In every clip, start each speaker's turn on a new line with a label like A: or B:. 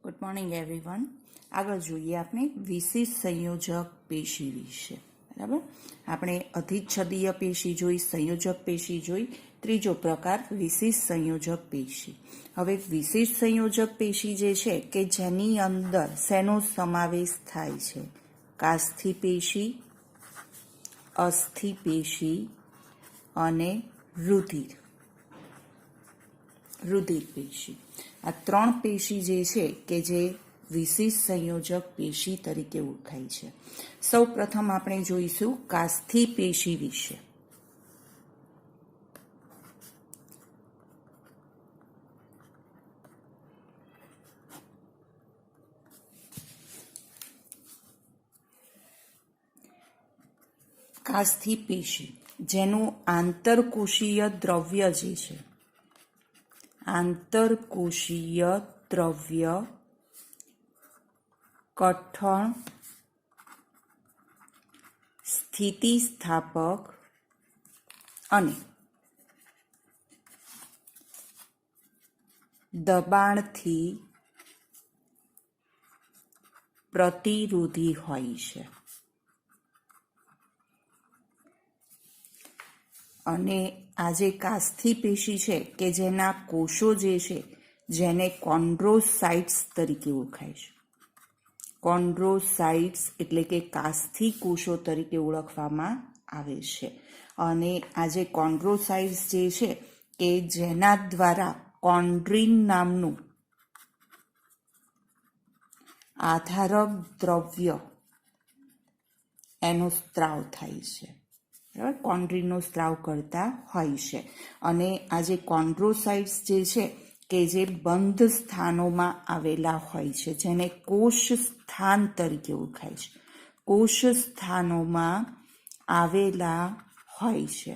A: Good morning everyone. આગળ જોઈએ આપણે વિશિષ્ટ સંયોજક પેશી વિશે. બરાબર, આપણે અધિચ્છદીય પેશી જોઈ, સંયોજક પેશી જોઈ, ત્રીજો પ્રકાર વિશિષ્ટ સંયોજક પેશી. હવે વિશિષ્ટ સંયોજક પેશી જે છે કે જેની અંદર શેનો સમાવેશ થાય છે? કાસ્થિ પેશી, અસ્થિ પેશી અને રુધિર પેશી. આ ત્રણ પેશી જે છે કે જે વિશિષ્ટ સંયોજક પેશી તરીકે ઓળખાય છે. સૌ પ્રથમ આપણે જોઈશું કાસ્થિ પેશી વિશે. કાસ્થિ પેશી જેનું આંતરકોશીય દ્રવ્ય જે છે, આંતરકોશીય દ્રવ્ય કઠણ, સ્થિતિસ્થાપક અને દબાણથી પ્રતિરોધી હોય છે. અને આ જે કાસ્થિ પેશી છે કે જેના કોષો જે છે જેને કોન્ડ્રોસાઇટ્સ તરીકે ઓળખાય છે. કોન્ડ્રોસાઇટ્સ એટલે કે કાસ્થિ કોષો તરીકે ઓળખવામાં આવે છે. અને આ જે કોન્ડ્રોસાઇટ્સ જે છે કે જેના દ્વારા કોન્ડ્રીન નામનું આધારક દ્રવ્ય એનો સ્ત્રાવ થાય છે. બરાબર, કોન્ડ્રીનનો સ્ત્રાવ કરતા હોય છે. અને આ જે કોન્ડ્રોસાઇટ્સ જે છે કે જે બંધ સ્થાનોમાં આવેલા હોય છે, જેને કોષ સ્થાન તરીકે ઓળખાય છે. કોષ સ્થાનોમાં આવેલા હોય છે.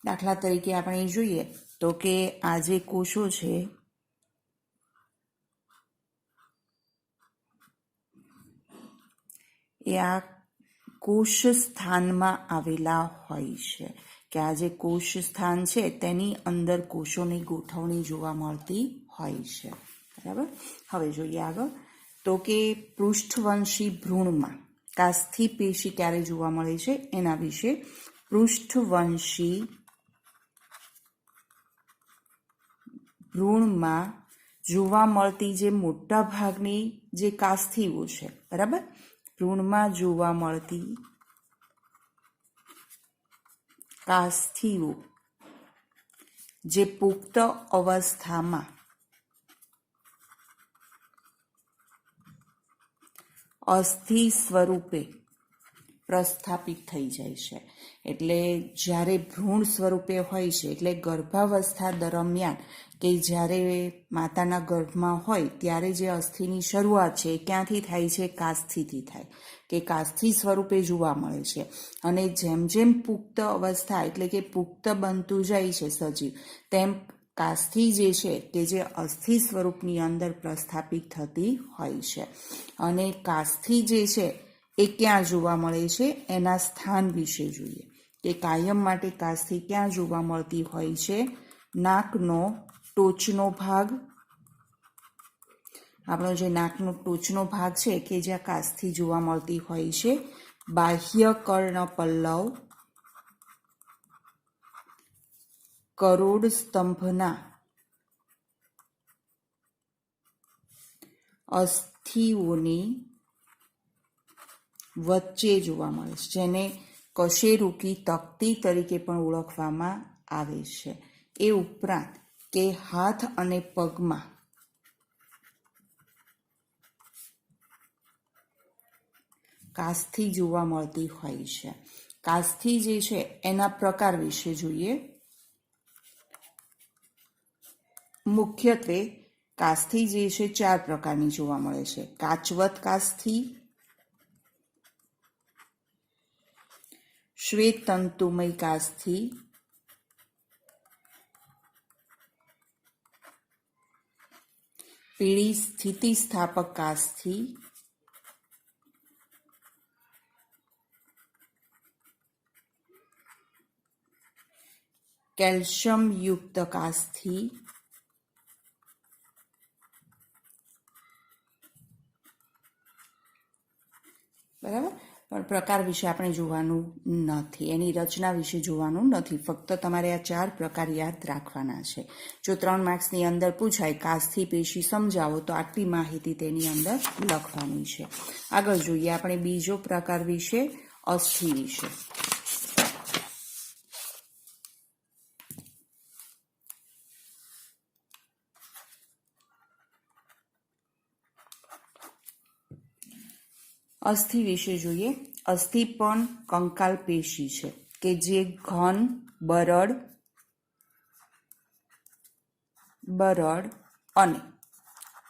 A: દાખલા તરીકે આપણે જોઈએ તો કે આ જે કોષો છે એ આ કોષ સ્થાનમાં આવેલા હોય છે. કે આ જે કોષ સ્થાન છે તેની અંદર કોષોની ગોઠવણી જોવા મળતી હોય છે. બરાબર, હવે જોઈએ આગળ તો કે પૃષ્ઠવંશી ભ્રૂણમાં કાસ્થિ પેશી ક્યારે જોવા મળે છે એના વિશે. પૃષ્ઠવંશી ભ્રૂણમાં જોવા મળતી જે મોટા ભાગની જે કાસ્થિઓ છે, બરાબર, ભ્રૂણમાં જોવા મળતી કાસ્થિઓ જે પુખ્ત અવસ્થામાં અસ્થિ સ્વરૂપે પ્રસ્થાપિત થઈ જાય છે. એટલે જ્યારે ભ્રૂણ સ્વરૂપે હોય છે એટલે ગર્ભાવસ્થા દરમિયાન કે જ્યારે માતાના ગર્ભમાં હોય ત્યારે જે અસ્થિની શરૂઆત છે એ ક્યાંથી થાય છે? કાસ્થિથી થાય, કે કાસ્થિ સ્વરૂપે જોવા મળે છે. અને જેમ જેમ પુખ્ત અવસ્થા એટલે કે પુખ્ત બનતું જાય છે સજીવ, તેમ કાસ્થિ જે છે કે જે અસ્થિ સ્વરૂપની અંદર પ્રસ્થાપિત થતી હોય છે. અને કાસ્થિ જે છે એ ક્યાં જોવા મળે છે એના સ્થાન વિશે જોઈએ. કે કાયમ માટે કાસ્થિ ક્યાં જોવા મળતી હોય છે? નાકનો ટોચનો ભાગ, આપણો જે નાકનો ટોચનો ભાગ છે કે જ્યાં કાસ્થિ જોવા મળતી હોય છે. બાહ્ય કર્ણપલ્લવ, કરોડ સ્તંભના અસ્થિઓની વચ્ચે જોવા મળે છે, જેને કશેરુકી તકતી તરીકે પણ ઓળખવામાં આવે છે. એ ઉપરાંત કે હાથ અને પગમાં કાસ્થિ જોવા મળતી હોય છે. કાસ્થિ જે છે એના પ્રકાર વિશે જોઈએ. મુખ્યત્વે કાસ્થિ જે છે 4 પ્રકારની જોવા મળે છે. કાચવત કાસ્થિ, શ્વેત તંતુમય કાસ્થિ, પીળી સ્થિતિસ્થાપક કાસ્થિ, કેલ્શિયમ યુક્ત કાસ્થિ બરાબર. પણ પ્રકાર વિશે આપણે જોવાનું નથી, એની રચના વિશે જોવાનું નથી, ફક્ત તમારે આ 4 પ્રકાર યાદ રાખવાના છે. જો 3 માર્ક્સની અંદર પૂછાય કે અસ્થિ પેશી સમજાવો તો આટલી માહિતી તેની અંદર લખવાની છે. આગળ જોઈએ આપણે બીજો પ્રકાર વિશે, અસ્થિ વિશે. અસ્થિ વિશે જોઈએ. અસ્થિ પણ કંકાલ પેશી છે કે જે ઘન, બરડ અને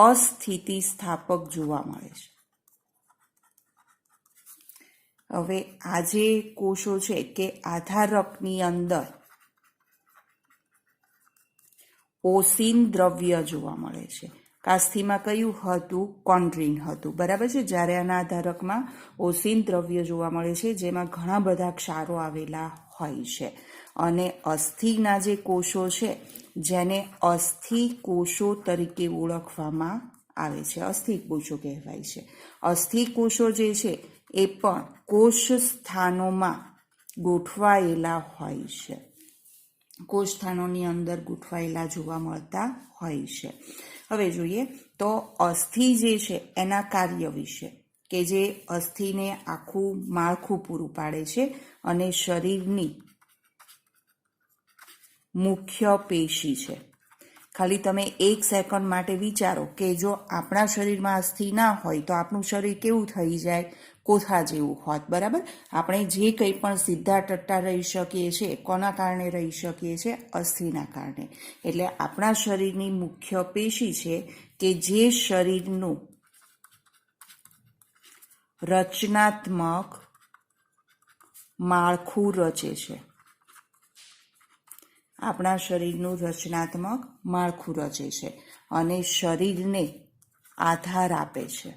A: અસ્થિતિસ્થાપક જોવા મળે છે. હવે આ જે કોષો છે કે આધારકની અંદર ઓસીન દ્રવ્ય જોવા મળે છે. કાસ્થિમાં કયું હતું? કોન્ડ્રીન હતું, બરાબર છે. જ્યારે આના આધારકમાં ઓસીન દ્રવ્ય જોવા મળે છે જેમાં ઘણા બધા ક્ષારો આવેલા હોય છે. અને અસ્થિના જે કોષો છે જેને અસ્થિ કોષો તરીકે ઓળખવામાં આવે છે, અસ્થિ કોષો કહેવાય છે. અસ્થિ કોષો જે છે એ પણ કોષ સ્થાનોમાં ગોઠવાયેલા હોય છે, કોષ સ્થાનોની અંદર ગોઠવાયેલા જોવા મળતા હોય છે. હવે જોઈએ તો અસ્થિ જે છે એના કાર્ય વિશે, કે જે અસ્થિને આખું માળખું પૂરું પાડે છે અને શરીરની મુખ્ય પેશી છે. ખાલી તમે 1 સેકન્ડ માટે વિચારો કે જો આપણા શરીરમાં અસ્થિ ના હોય તો આપણું શરીર કેવું થઈ જાય? કોથળા જેવું હોત, બરાબર. આપણે જે કંઈ પણ સીધા ટટ્ટા રહી શકીએ છીએ, કોના કારણે રહી શકીએ છીએ? અસ્થિના કારણે. એટલે આપણા શરીરની મુખ્ય પેશી છે કે જે શરીરનું રચનાત્મક માળખું રચે છે. આપણા શરીરનું રચનાત્મક માળખું રચે છે અને શરીરને આધાર આપે છે.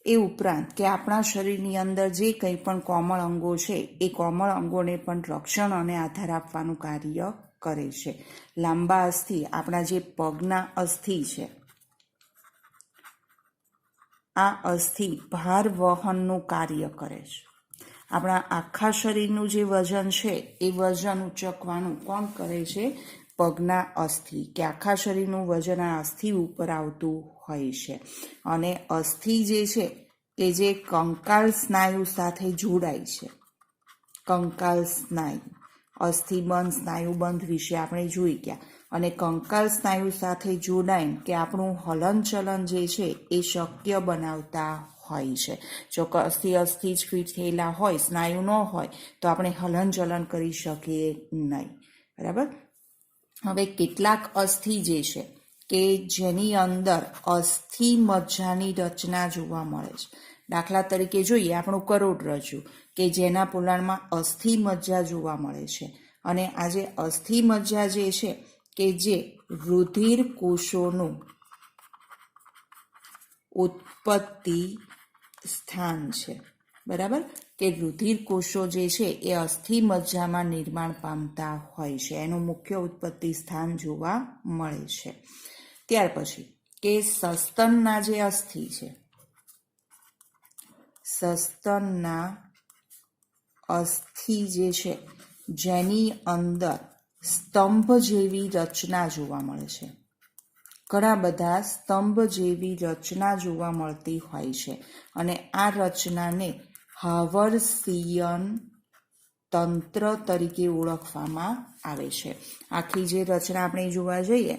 A: એ ઉપરાંત કે આપણા શરીરની અંદર જે કંઈ પણ કોમળ અંગો છે એ કોમળ અંગોને પણ રક્ષણ અને આધાર આપવાનું કાર્ય કરે છે. લાંબા અસ્થિ, આપણા જે પગના અસ્થિ છે, આ અસ્થિ ભાર વહનનું કાર્ય કરે છે. આપણા આખા શરીરનું જે વજન છે એ વજન ઉચકવાનું કોણ કરે છે? પગના અસ્થિ, કે આખા શરીરનું વજન આ અસ્થિ ઉપર આવતું હોય છે. અને અસ્થિ જે છે કે જે કંકાલ સ્નાયુ સાથે જોડાય છે. કંકાલ સ્નાયુ, અસ્થિબંધ, સ્નાયુબંધ વિશે આપણે જોઈ ગયા. અને કંકાલ સ્નાયુ સાથે જોડાઈને કે આપણું હલનચલન જે છે એ શક્ય બનાવતા હોય છે. જો અસ્થિ જ ફિટ થયેલા હોય, સ્નાયુ ન હોય તો આપણે હલનચલન કરી શકીએ નહીં, બરાબર. હવે કેટલાક અસ્થિ જે છે કે જેની અંદર અસ્થિ મજ્જાની રચના જોવા મળે છે. દાખલા તરીકે જોઈએ આપણું કરોડરજ્જુ, કે જેના પોલાણમાં અસ્થિ મજ્જા જોવા મળે છે. અને આ જે અસ્થિ મજ્જા જે છે કે જે રુધિર કોષોનું ઉત્પત્તિ સ્થાન છે, બરાબર. કે રુધિર કોષો જે છે એ અસ્થિ મજ્જામાં નિર્માણ પામતા હોય છે, એનું મુખ્ય ઉત્પત્તિ સ્થાન જોવા મળે છે. ત્યાર પછી કે સસ્તનના જે અસ્થિ છે, સસ્તનના અસ્થિ જે છે જેની અંદર સ્તંભ જેવી રચના જોવા મળે છે. ઘણા બધા સ્તંભ જેવી રચના જોવા મળતી હોય છે. અને આ રચનાને હાવર્સિયન તંત્ર તરીકે ઓળખવામાં આવે છે. આખી જે રચના આપણે જોવા જઈએ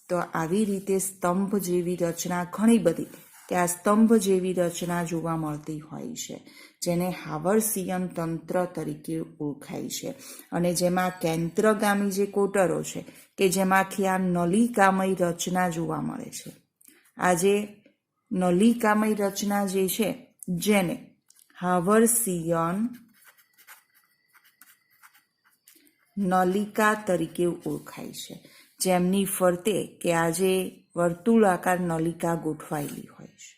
A: તો આવી રીતે સ્તંભ જેવી રચના ઘણી બધી, કે આ સ્તંભ જેવી રચના જોવા મળતી હોય છે, જેને હાવર્સિયન તંત્ર તરીકે ઓળખાય છે. અને જેમાં કેન્દ્રગામી જે કોટરો છે કે જેમાંથી આ નલિકામય રચના જોવા મળે છે. આ જે નલિકામય રચના જે છે જેને હાવર્સિયન નલિકા તરીકે ઓળખાય છે, જેમની ફરતે કે આ જે વર્તુળાકાર નલિકા ગોઠવાયેલી હોય છે.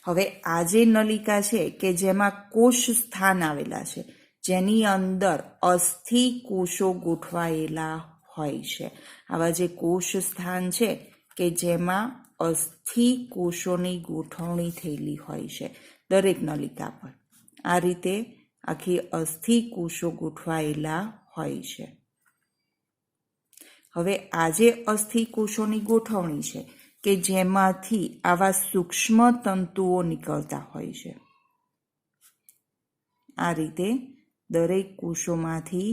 A: હવે આ જે નલિકા છે કે જેમાં કોષ સ્થાન આવેલા છે, જેની અંદર અસ્થિ કોષો ગોઠવાયેલા હોય છે. આવા જે કોષ સ્થાન છે કે જેમાં અસ્થિ કોષોની ગોઠવણી થયેલી હોય છે દરેક નલિકા પર. આ રીતે આખી અસ્થિ કોષો ગોઠવાયેલા હોય છે. હવે આ જે અસ્થિ કોષોની ગોઠવણી છે કે જેમાંથી આવા સૂક્ષ્મ તંતુઓ નીકળતા હોય છે. આ રીતે દરેક કોષોમાંથી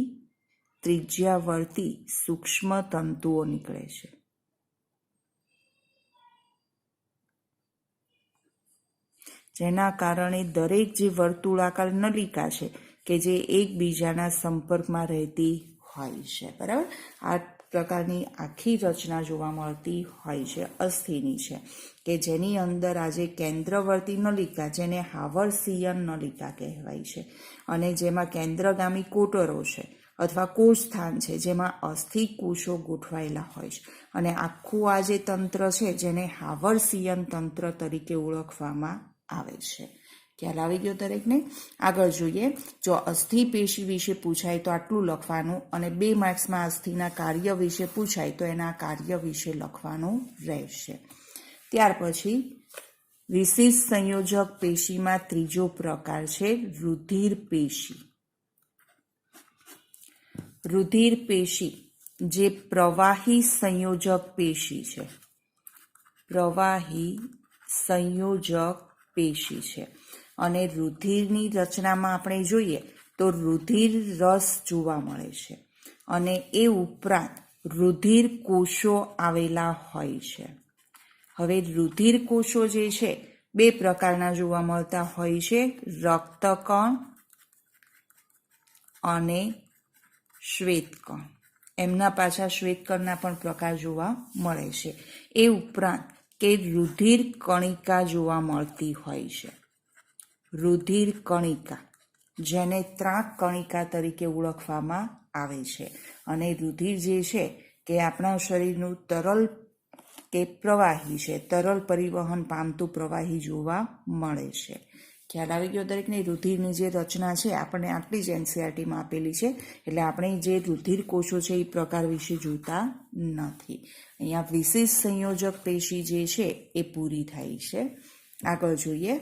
A: ત્રિજ્યાવર્તી સૂક્ષ્મ તંતુઓ નીકળે છે. જેના કારણે દરેક જે વર્તુળાકાર નલિકા છે કે જે એકબીજાના સંપર્કમાં રહેતી હોય છે. બરાબર, આ પ્રકારની આખી રચના જોવા મળતી હોય છે અસ્થિની છે કે જેની અંદર આજે કેન્દ્રવર્તી નલિકા જેને હાવર્સિયન નલિકા કહેવાય છે અને જેમાં કેન્દ્રગામી કોટરો છે અથવા કોષ સ્થાન છે જેમાં અસ્થિ કોષો ગોઠવાયેલા હોય છે અને આખું આ જે તંત્ર છે જેને હાવર્સિયન તંત્ર તરીકે ઓળખવામાં આવે છે. ખ્યાલ આવી ગયો દરેકને? આગળ જોઈએ. જો અસ્થિ પેશી વિશે પૂછાય તો આટલું લખવાનું અને 2 માર્ક્સમાં અસ્થિના કાર્ય વિશે પૂછાય તો એના કાર્ય વિશે લખવાનું રહેશે. ત્યાર પછી વિશિષ્ટ સંયોજક પેશીમાં ત્રીજો પ્રકાર છે રુધિર પેશી. રુધિર પેશી જે પ્રવાહી સંયોજક પેશી છે. પ્રવાહી સંયોજક પેશી છે અને રુધિરની રચનામાં આપણે જોઈએ તો રુધિર રસ જોવા મળે છે અને એ ઉપરાંત રુધિર કોષો આવેલા હોય છે. હવે રુધિર કોષો જે છે 2 પ્રકારના જોવા મળતા હોય છે, રક્તકણ અને શ્વેતકણ. એમના પાછા શ્વેતકણના પણ પ્રકાર જોવા મળે છે. એ ઉપરાંત કે રુધિર કણિકા જોવા મળતી હોય છે. રુધિર કણિકા જેને ત્રાક કણિકા તરીકે ઓળખવામાં આવે છે અને રુધિર જે છે કે આપણા શરીરનું તરલ કે પ્રવાહી છે, તરલ પરિવહન પામતું પ્રવાહી જોવા મળે છે. ખ્યાલ આવી ગયો દરેકને? રુધિરની જે રચના છે આપણને આટલી જ એનસીઈઆરટીમાં આપેલી છે એટલે આપણે જે રુધિર કોષો છે એ પ્રકાર વિશે જોતા નથી. અહીંયા વિશિષ્ટ સંયોજક પેશી જે છે એ પૂરી થાય છે. આગળ જોઈએ.